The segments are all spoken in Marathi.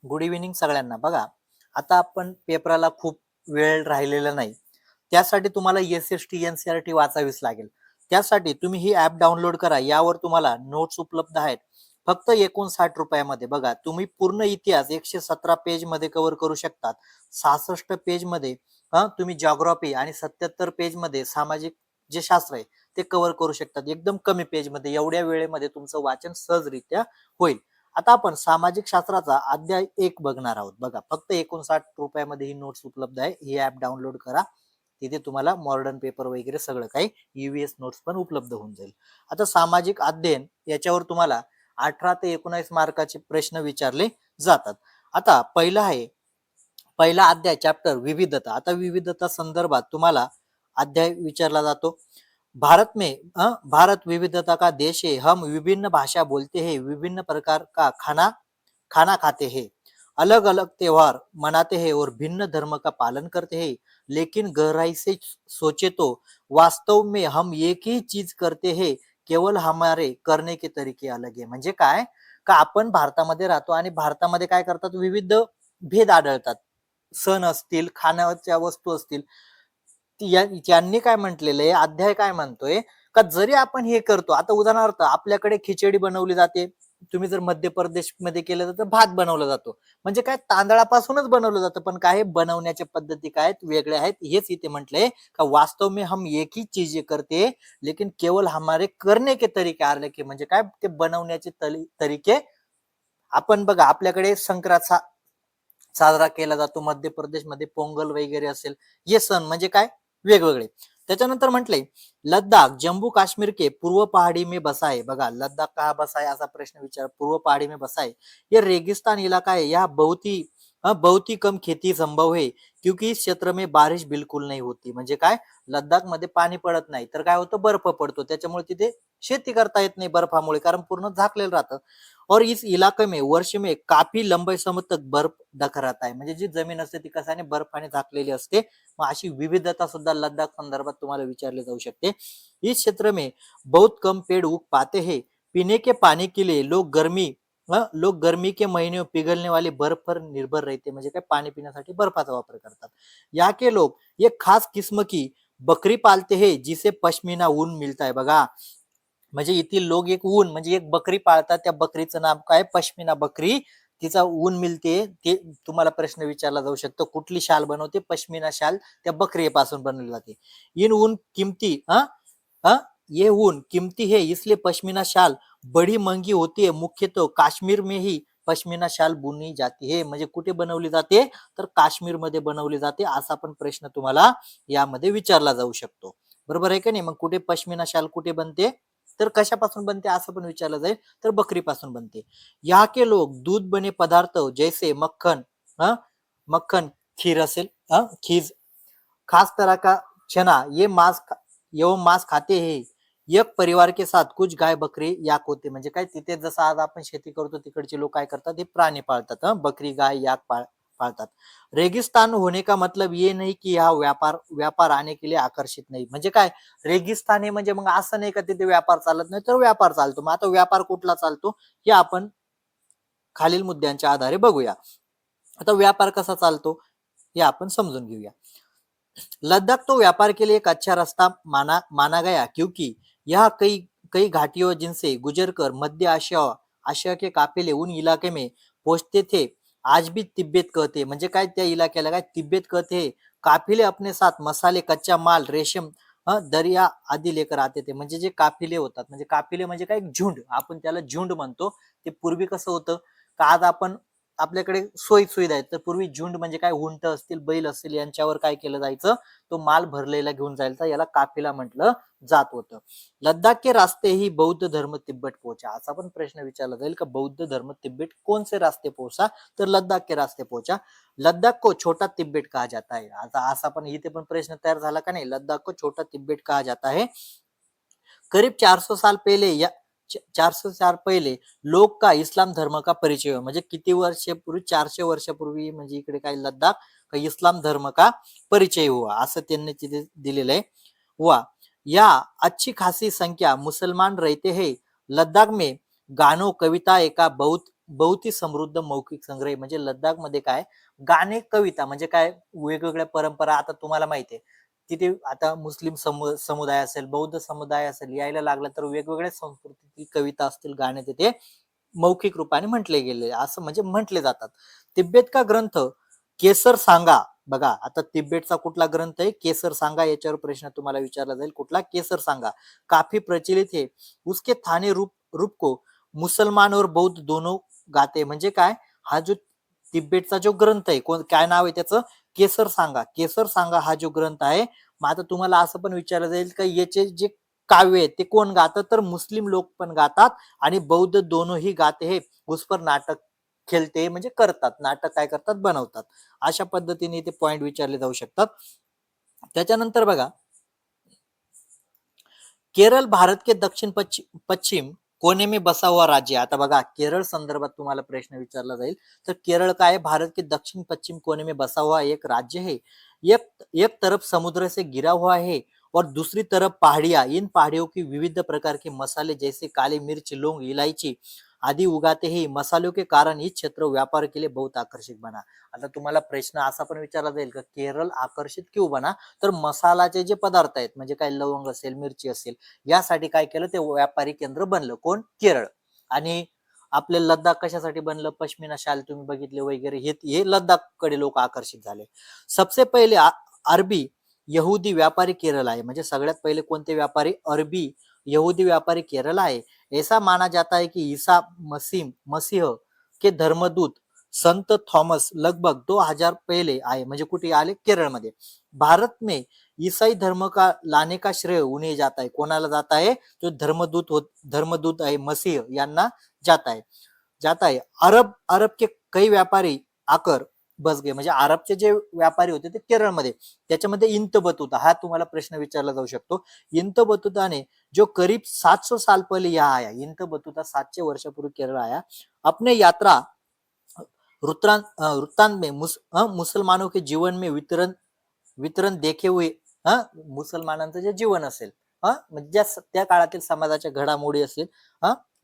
गुड इव्हिनिंग सगळ्यांना. बघा, आता आपण पेपराला खूप वेळ राहिलेला नाही. त्यासाठी तुम्हाला एस-एस-टी, एन-सी-आर-टी वाचावीच लागेल. त्यासाठी तुम्ही ही ॲप डाउनलोड करा. यावर तुम्हाला नोट्स उपलब्ध आहेत. फक्त ₹59 बघा, तुम्ही पूर्ण इतिहास 117 पेजमध्ये कव्हर करू शकतात. 66 पेजमध्ये तुम्ही जिओग्राफी आणि 77 पेजमध्ये सामाजिक जे शास्त्र आहे ते कव्हर करू शकतात. एकदम कमी पेजमध्ये एवढ्या वेळेमध्ये तुमचं वाचन सहजरित्या होईल. आता आपण सामाजिक शास्त्राचा अध्याय 1 बघणार आहोत. बघा, फक्त ₹59 ही नोट्स उपलब्ध आहे. ही ॲप डाउनलोड करा. तिथे तुम्हाला मॉडर्न पेपर वगैरे सगळं काही ईव्हीएस नोट्स पण उपलब्ध होऊन जाईल. आता सामाजिक अध्ययन याच्यावर तुम्हाला 18 ते 19 मार्काचे प्रश्न विचारले जातात. आता पहिला अध्याय चॅप्टर विविधता. आता विविधता संदर्भात तुम्हाला अध्याय विचारला जातो. भारत विविधता का देश है, हम विभिन्न भाषा बोलते हैं, विभिन्न प्रकार का खाना खाना खाते हैं, अलग अलग त्योहार मनाते हैं और भिन्न धर्म का पालन करते हैं, लेकिन गहराई से सोचे तो वास्तव में हम एक ही चीज करते हैं, केवळ हमारे करने के तरीके अलग है. म्हणजे काय का आपण भारतामध्ये राहतो आणि भारतामध्ये काय करतात, विविध भेद आढळतात. सण असतील, खाण्याच्या वस्तू असतील. यांनी काय म्हटलेलं आहे, अध्याय काय म्हणतोय का जरी आपण हे करतो, आता उदाहरणार्थ आपल्याकडे खिचडी बनवली जाते. तुम्ही जर मध्य प्रदेश मध्ये केलं तर भात बनवला जातो. म्हणजे काय, तांदळापासूनच बनवलं जातं. पण काय, बनवण्याच्या पद्धती काय आहेत, वेगळ्या आहेत. हेच इथे म्हटलंय का वास्तव में हम एक ही चीज करते, लेकिन केवळ हमारे करने के तरीके अलग है. म्हणजे काय, ते बनवण्याचे तरीके. आपण बघा, आपल्याकडे संक्रांत साजरा केला जातो. मध्य प्रदेशमध्ये पोंगल वगैरे असेल. हे सण म्हणजे काय, वेगवेगळे. त्याच्यानंतर म्हटलंय लद्दाख जम्मू काश्मीर के पूर्व पहाड़ी में बसा है. बघा, लद्दाख कहा बसा है असा प्रश्न विचार. पूर्व पहाड़ी में बसा है. ये रेगिस्तान इलाका है. यहाँ बहुत ही कम खेती संभव है, क्योंकि इस क्षेत्र में बारिश बिलकुल नहीं होती. म्हणजे काय, लद्दाख मध्ये पाणी पडत नाही, तर काय होतं, बर्फ पडतो. त्याच्यामुळे तिथे शेती करता येत नाही बर्फामुळे, कारण पूर्ण झाकलेलं राहतं. और इस इलाके में वर्ष में काफी लंबे समय तक बर्फ ढका रहता है. म्हणजे जी जमीन असते ती कशाने, बर्फाने झाकलेली असते. मग अशी विविधता सुद्धा लद्दाख संदर्भात तुम्हाला विचारली जाऊ शकते. इस क्षेत्र में बहुत कम पेड़ उग पाते हैं. पीने के पानी के लिए लोग गर्मी के महीने में पिघलने वाले बर्फ पर निर्भर रहते. म्हणजे काय, पाणी पिण्यासाठी बर्फाचा वापर करतात. यहाँ के लोग एक खास किस्म की बकरी पालते हैं, जिसे पश्मीना ऊन मिलता है. बघा, म्हणजे येथील लोक एक ऊन म्हणजे एक बकरी पाळतात. त्या बकरीचं नाव काय, पश्मीना बकरी. तिचा ऊन मिळते. ते तुम्हाला प्रश्न विचारला जाऊ शकतो. कुठली शाल बनवते, पश्मीना शाल त्या बकरीपासून बनवली जाते. इन ऊन किमती ये ऊन कीमती है, इसलिए पश्मीना शाल बड़ी महंगी होती है. मुख्यतः काश्मीर में ही पश्मीना शाल बुनी जाती है. म्हणजे कुठे बनवली जाते, तर काश्मीर मध्ये बनवली जाते. असा पण प्रश्न तुम्हाला यामध्ये विचारला जाऊ शकतो. बरोबर आहे का नाही. मग कुठे पश्मीना शाल कुठे बनते, तर कशापासून बनते असं पण विचारलं जाईल, तर बकरीपासून बनते. यहाँ के लोग दूध बने पदार्थ जैसे मक्खन, खीर असेल, खीज, खास तरह का चना, ये मांस खाते हैं. एक परिवार के साथ कुछ गाय बकरी याक होते. म्हणजे काय, तिथे जसं आज आपण शेती करतो, तिकडचे लोक काय करतात, हे प्राणी पाळतात. बकरी, गाय, याक पाळतात. रेगिस्तान होने का मतलब ये नहीं की यहाँ व्यापार आने के लिए आकर्षित नाही. म्हणजे काय, रेगिस्तान हे म्हणजे मग असं नाही का तिथे व्यापार चालत नाही, तर व्यापार चालतो. मग आता व्यापार कुठला चालतो हे आपण खालील मुद्द्यांच्या आधारे बघूया. आता व्यापार कसा चालतो हे आपण समजून घेऊया. लद्दाख तो व्यापार के लिए एक अच्छा रास्ता माना गया, क्योंकि यह कई कई घाटियों जिनसे गुजर कर मध्य आशिया के काफिले उन इलाके में पहुंचते थे. आज भी तिब्बत कहते. म्हणजे काय, त्या इलाक्याला काय, तिब्बत कहते. काफिले अपने साथ मसाले, कच्चा माल, रेशम, दर्या आदि लेकर आते थे. म्हणजे जे काफिले होतात, म्हणजे काफिले म्हणजे काय, झुंड, आपण त्याला झुंड म्हणतो. ते पूर्वी कसं होतं का, आज आपण आपल्याकडे सोयी सुविधा आहेत, तर पूर्वी झुंड म्हणजे काय, उंट असतील, बैल असतील, यांच्यावर काय केलं जायचं, तो माल भरलेला घेऊन जायचा. याला काफिला म्हटलं जात होतं. लद्दाख के रास्ते ही बौद्ध धर्म तिब्बत पहुंचा. असा पण प्रश्न विचारला जाईल का बौद्ध धर्म तिब्बत कौन से रास्ते पहुंचा, तर लद्दाख के रास्ते पहुंचा. लद्दाख को छोटा तिब्बत कहा जाता है. आता असा पण इथे पण प्रश्न तयार झाला का नाही, लद्दाख को छोटा तिब्बत कहा जाता है. करीब 400 साल पहले 400 साल पहिले लोक का इस्लाम धर्म का परिचय हुआ. म्हणजे किती वर्षापूर्वी, 400 वर्षापूर्वी, म्हणजे इकडे काय, लद्दाख का इस्लाम धर्म का परिचय हुआ, असं त्यांनी तिथे दिलेलं आहे. हुआ या अच्छी खासी संख्या मुसलमान रहते हैं. लद्दाख में गानों कविताएं का बहुत बहुती समृद्ध मौखिक संग्रह म्हणजे लद्दाखमध्ये काय गाणे कविता म्हणजे काय वेगवेगळ्या परंपरा आता तुम्हाला माहिती आहे तिथे आता मुस्लिम समुदाय असेल बौद्ध समुदाय असेल यायला लागला तर वेगवेगळ्या संस्कृतीतील कविता असतील गाणे तिथे मौखिक रूपाने म्हटले गेले असं म्हणजे म्हटले जातात. तिबेट का ग्रंथ केसर सांगा बघा आता तिबेटचा कुठला ग्रंथ आहे केसर सांगा याच्यावर प्रश्न तुम्हाला विचारला जाईल कुठला केसर सांगा काफी प्रचलित है उसके थाने रूप को मुसलमान और बौद्ध दोनों गाते म्हणजे काय हा जो तिबेटचा जो ग्रंथ आहे काय नाव आहे त्याचं केसर सांगा हा जो ग्रंथ आहे मग आता तुम्हाला असं पण विचारलं जाईल का याचे जे काव्य आहे ते कोण गातं तर मुस्लिम लोक पण गातात आणि बौद्ध दोनोही गाते हे उस पर नाटक खेळते म्हणजे करतात नाटक काय करतात बनवतात अशा पद्धतीने ते पॉइंट विचारले जाऊ शकतात. त्याच्यानंतर बघा केरळ भारत के दक्षिण पश्चिम कोने में बसा हुआ राज्य आता बघा केरळ संदर्भात तुम्हाला प्रश्न विचारला जाईल तर केरळ काय भारत के दक्षिण पश्चिम कोने में बसा हुआ एक राज्य है एक तरफ समुद्र से घिरा हुआ है और दूसरी तरफ पहाड़ियां इन पहाड़ियों की विविध प्रकार के मसाले जैसे काली मिर्च लौंग इलायची आदि उगाते ही मसालों के कारण ही क्षेत्र व्यापार के लिए बहुत आकर्षित बना. आता तुम्हाला प्रश्न असा पण विचारला जाईल का केरळ आकर्षित क्यों बना तर मसालाचे जे पदार्थ आहेत म्हणजे काय लवंग असेल मिरची असेल यासाठी काय केलं ते व्यापारी केंद्र बनलं कोण केरळ. आणि आपले लद्दाख कशासाठी बनलं पश्मिना शाल तुम्ही बघितले वगैरे हे लद्दाखकडे लोक आकर्षित झाले. सबसे पहिले अरबी यहुदी व्यापारी केरळ आहे म्हणजे सगळ्यात पहिले कोणते व्यापारी अरबी यहुदी व्यापारी केरळ आहे. ऐसा माना जाता है कि ईसा मसीह के धर्मदूत संत थॉमस लगभग 2000 पहले आए म्हणजे कुठे आले केरळमध्ये. भारत में ईसाई धर्म का लाने का श्रेय उन्हें जाता है कोणाला जाता है जो धर्मदूत आहे मसीह यांना जाता है अरब के कई व्यापारी आकर बस गए म्हणजे अरबचे जे व्यापारी होते ते केरळमध्ये त्याच्यामध्ये इंत बतुता हा तुम्हाला प्रश्न विचारला जाऊ शकतो. इंत बतुताने जो करीब 700 साल पहले यहाँ आया इंत बतुता 700 वर्षापूर्वी केरळ आया अपने यात्रा वृत्तांत में मुसलमानों के जीवन में वितरण देखे हुए मुसलमानांचं जे जीवन असेल म्हणजे त्या काळातील समाजाच्या घडामोडी असेल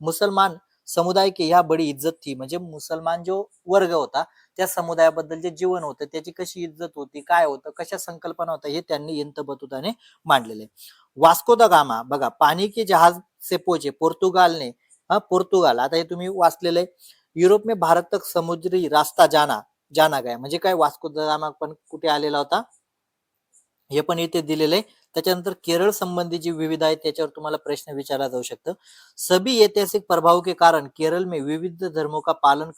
मुसलमान समुदाय की ह्या बडी इज्जत थी म्हणजे मुसलमान जो वर्ग होता त्या समुदायाबद्दल जे जीवन होतं त्याची कशी इज्जत होती काय होतं कशा संकल्पना होत्या हे त्यांनी इंत बतुताने मांडलेले. वास्को द गामा बघा पाणी के जहाज से पोहोचे पोर्तुगाल आता हे तुम्ही वाचलेले युरोप में भारत तक समुद्री रास्ता जाना गया म्हणजे काय वास्को द गामा पण कुठे आलेला होता हे पण इथे दिलेले आहे. त्याच्यानंतर केरळ संबंधी जी विविध आहे त्याच्यावर तुम्हाला प्रश्न विचारला जाऊ शकतो. सभी ऐतिहासिक प्रभाव के कारण केरल में विविध धर्मों का पालन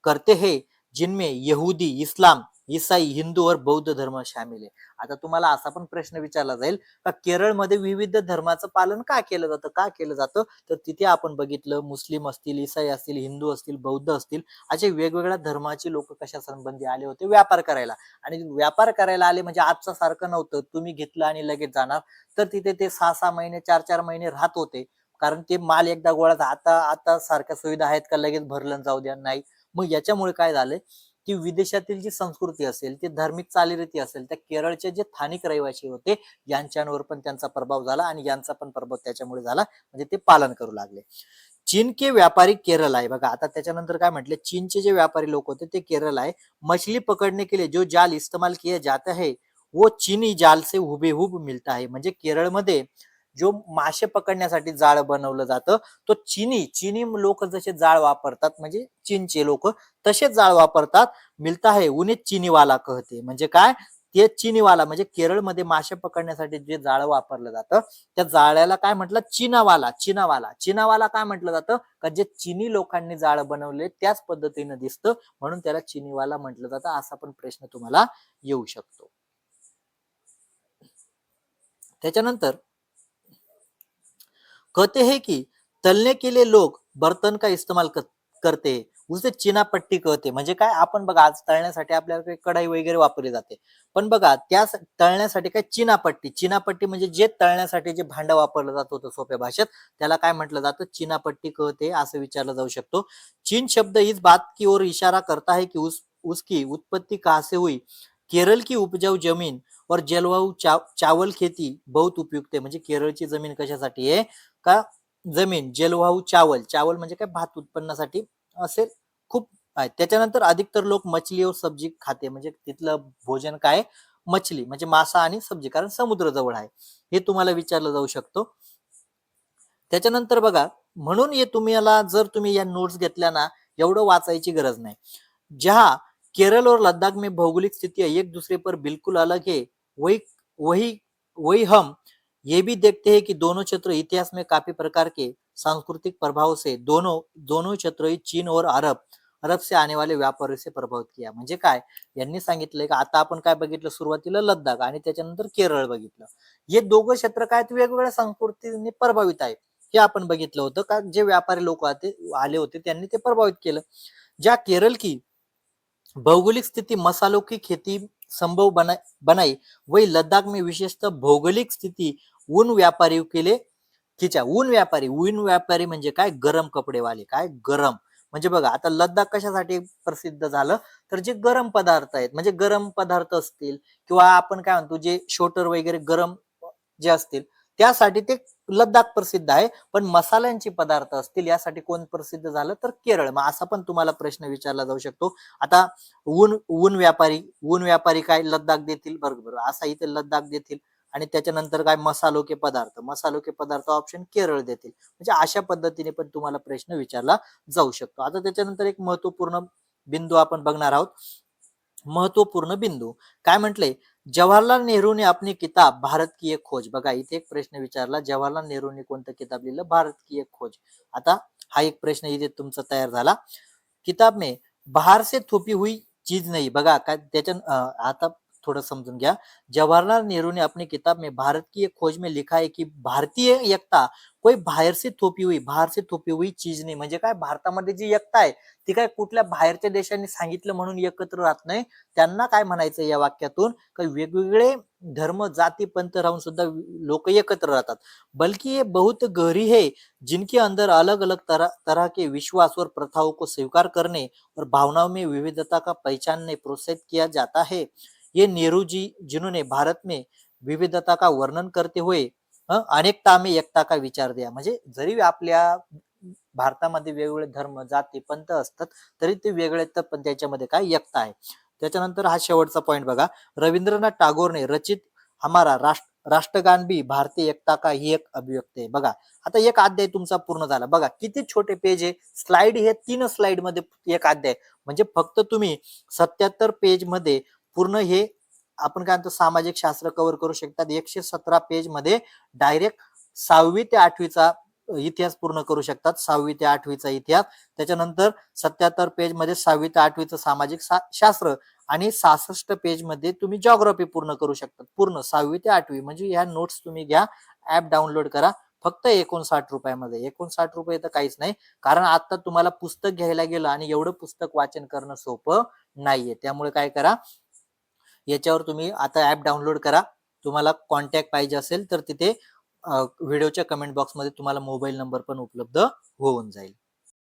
करते हैं जिनमें यहूदी इस्लाम ईसाई हिंदू और बौद्ध धर्म शामिल आहे. आता तुम्हाला असा पण प्रश्न विचारला जाईल का केरळमध्ये विविध धर्माचं पालन का केलं जातं तर तिथे आपण बघितलं मुस्लिम असतील ईसाई असतील हिंदू असतील बौद्ध असतील असे वेगवेगळ्या धर्माचे लोक कशा संबंधी आले होते व्यापार करायला आणि व्यापार करायला आले म्हणजे आजचं सारखं नव्हतं तुम्ही घेतलं आणि लगेच जाणार तर तिथे ते 6-6 महिने 4-4 महिने राहत होते कारण ते माल एकदा गोळा आता सारख्या सुविधा आहेत का लगेच भरलं जाऊ द्या नाही. मग याच्यामुळे काय झालं की विदेशातील जी संस्कृती असेल ती धार्मिक चालीरीती असेल त्या केरळचे जे स्थानिक रहिवासी होते यांच्यावर पण त्यांचा प्रभाव झाला आणि यांचा पण प्रभाव त्याच्यामुळे झाला म्हणजे ते पालन करू लागले. चीन के व्यापारी केरळ आहे बघा आता त्याच्यानंतर काय म्हटले चीनचे जे व्यापारी लोक होते ते केरळ आहे. मछली पकडने के लिए जो जाल इस्तेमाल किया जाता है वो चीनी जाल से हुबेहूब मिलता है म्हणजे केरळमध्ये जो मासे पकडण्यासाठी जाळ बनवलं जातं तो चीनी लोक जसे जाळ वापरतात म्हणजे चीनचे लोक तसेच जाळ वापरतात मिळता है उन्हें चीनीवाला कहते म्हणजे काय ते चीनीवाला म्हणजे केरळमध्ये मासे पकडण्यासाठी जे जाळ वापरलं जातं त्या जाळ्याला काय म्हटलं चीनावाला काय म्हटलं जातं का जे चीनी लोकांनी जाळ बनवले त्याच पद्धतीने दिसतं म्हणून त्याला चीनीवाला म्हटलं जातं असा पण प्रश्न तुम्हाला येऊ शकतो. त्याच्यानंतर कहते हैं कि तलने के लिए लोग बर्तन का इस्तेमाल करते हैं उसे चीनापट्टी कहते म्हणजे काय आपण बघा आज तळण्यासाठी आपल्याला कढाई वगैरे वापरली जाते पण बघा त्या तळण्यासाठी काय चीनापट्टी म्हणजे जे तळण्यासाठी जे भांड वापरलं जात होतं सोप्या भाषेत त्याला काय म्हटलं जातं चीनापट्टी कहते असं विचारलं जाऊ शकतो. चीन शब्द इस बात की ओर इशारा करता है कि उसकी उत्पत्ति कहां से हुई केरळ की उपजाऊ जमीन और जलवायु चावल खेती बहुत उपयुक्त आहे म्हणजे केरळची जमीन कशासाठी आहे का जमीन जलवायू चावल म्हणजे काय भात उत्पन्नासाठी असेल, खूप आहेत. त्याच्यानंतर अधिकतर लोक मछली और सब्जी खाते, म्हणजे तिथलं भोजन काय, मछली म्हणजे मासा आणि सब्जी, कारण समुद्र जवळ आहे. हे तुम्हाला विचारलं जाऊ शकतो. त्याच्यानंतर बघा, म्हणून हे तुम्हाला जर तुम्ही या नोट्स घेतल्या ना, एवढं वाचायची गरज नाही. जहाँ केरल और लद्दाख में भौगोलिक स्थितियां एक दूसरे पर बिल्कुल अलग है, वही वही वही हम ये भी देखते हैं कि दोनों क्षेत्र इतिहास में काफी प्रकार के सांस्कृतिक प्रभाव से दोनों दोनों क्षेत्र चीन और अरब अरब से आने वाले व्यापारी से प्रभावित किया. म्हणजे काय, यांनी सांगितलंय का आता आपण काय बघितलं, सुरुवातीला लद्दाख आणि त्याच्यानंतर केरळ बघितलं. हे दोघं क्षेत्र काय वेगवेगळ्या संस्कृतीने प्रभावित आहे, हे आपण बघितलं होतं का, जे व्यापारी लोक आले होते त्यांनी ते प्रभावित केलं. ज्या केरळ की भौगोलिक स्थिति मसालों की खेती संभव बनाई, वही लद्दाख में विशेषतः भौगोलिक स्थिति ऊन व्यापारियों के लिए खिंचा. ऊन व्यापारी म्हणजे काय, गरम कपडे वाले, काय गरम, म्हणजे बघा आता लद्दाख कशासाठी प्रसिद्ध झालं, तर जे गरम पदार्थ आहेत, म्हणजे गरम पदार्थ असतील किंवा आपण काय म्हणतो जे शोटर वगैरे गरम जे असतील त्यासाठी ते लद्दाख प्रसिद्ध आहे. पण मसाल्यांचे पदार्थ असतील यासाठी कोण प्रसिद्ध झालं, तर केरळ. मग असा पण तुम्हाला प्रश्न विचारला जाऊ शकतो. आता ऊन व्यापारी काय लद्दाख देतील, बरोबर, असा इथे लद्दाख देतील. आणि त्याच्यानंतर काय, मसालो के पदार्थ ऑप्शन केरळ देतील. म्हणजे अशा पद्धतीने पण तुम्हाला प्रश्न विचारला जाऊ शकतो. आता त्याच्यानंतर एक महत्वपूर्ण बिंदू आपण बघणार आहोत. महत्वपूर्ण बिंदू काय म्हटले, जवाहरलाल नेहरूने अपनी किताब भारत की एक खोज. बघा इथे एक प्रश्न विचारला, जवाहरलाल नेहरूने कोणतं किताब लिहिलं, भारत की एक खोज. आता हा एक प्रश्न इथे तुमचा तयार झाला. किताब में बाहर से थोपी हुई चीज नहीं. बघा काय त्याच्या आता थोडं समजून घ्या. जवाहरलाल नेहरू ने अपनी किताब में भारत की एक खोज में लिखा है की भारतीय एकता कोई बाहेर से थोपी हुई चीज नाही. म्हणजे काय, भारतामध्ये जी एकता आहे ती काय कुठल्या बाहेरच्या देशांनी सांगितलं म्हणून एकत्र राहत नाही. त्यांना काय म्हणायचं या वाक्यातून, काही वेगवेगळे धर्म जाती पंथ राहून सुद्धा लोक एकत्र राहतात. बल्कि ये बहुत गहरी है, जिनके अंदर अलग अलग तरह तरह के विश्वास और प्रथाओं को स्वीकार करने और भावनाओं में विविधता का पहचानने प्रोत्साहित किया जाता है. ये नेहरू जी जिन्होंने भारत में विविधता का वर्णन करते हुए अनेकता में एकता का विचार दिया. म्हणजे जरी आपल्या भारतामध्ये वेगवेगळे धर्म जाती पंथ असतात तरी ते वेगळे आहेत, पण त्याच्यामध्ये काय एकता आहे. त्याच्यानंतर हा शेवटचा पॉइंट बघा, रवींद्रनाथ टागोरने रचित हमारा राष्ट्रगान भी भारतीय एकता का ही एक अभिव्यक्ती आहे. बघा आता एक अध्याय तुमचा पूर्ण झाला. बघा किती छोटे पेज आहे, स्लाइड हे 3 स्लाइड मध्ये एक अध्याय, म्हणजे फक्त तुम्ही 77 पेज मध्ये पूर्ण हे आपण काय म्हणतो सामाजिक शास्त्र कव्हर करू शकतात. 117 पेज मध्ये डायरेक्ट 6वी ते 8वीचा इतिहास पूर्ण करू शकतात. 6वी ते 8वीचा इतिहास, त्याच्यानंतर 77 पेज मध्ये 6वी ते 8वीचं सामाजिक शास्त्र आणि 66 पेज मध्ये तुम्ही जिओग्राफी पूर्ण करू शकता. पूर्ण 6वी ते 8वी म्हणजे ह्या नोट्स तुम्ही घ्या, ऍप डाउनलोड करा. फक्त 59 रुपयामध्ये. 59 रुपये तर काहीच नाही, कारण आता तुम्हाला पुस्तक घ्यायला गेलं आणि एवढं पुस्तक वाचन करणं सोपं नाहीये. त्यामुळे काय करा, याच्यावर तुम्ही आता ऍप डाउनलोड करा. तुम्हाला कॉन्टॅक्ट पाहिजे असेल तर तिथे व्हिडिओच्या कमेंट बॉक्समध्ये तुम्हाला मोबाईल नंबर पण उपलब्ध होऊन जाईल.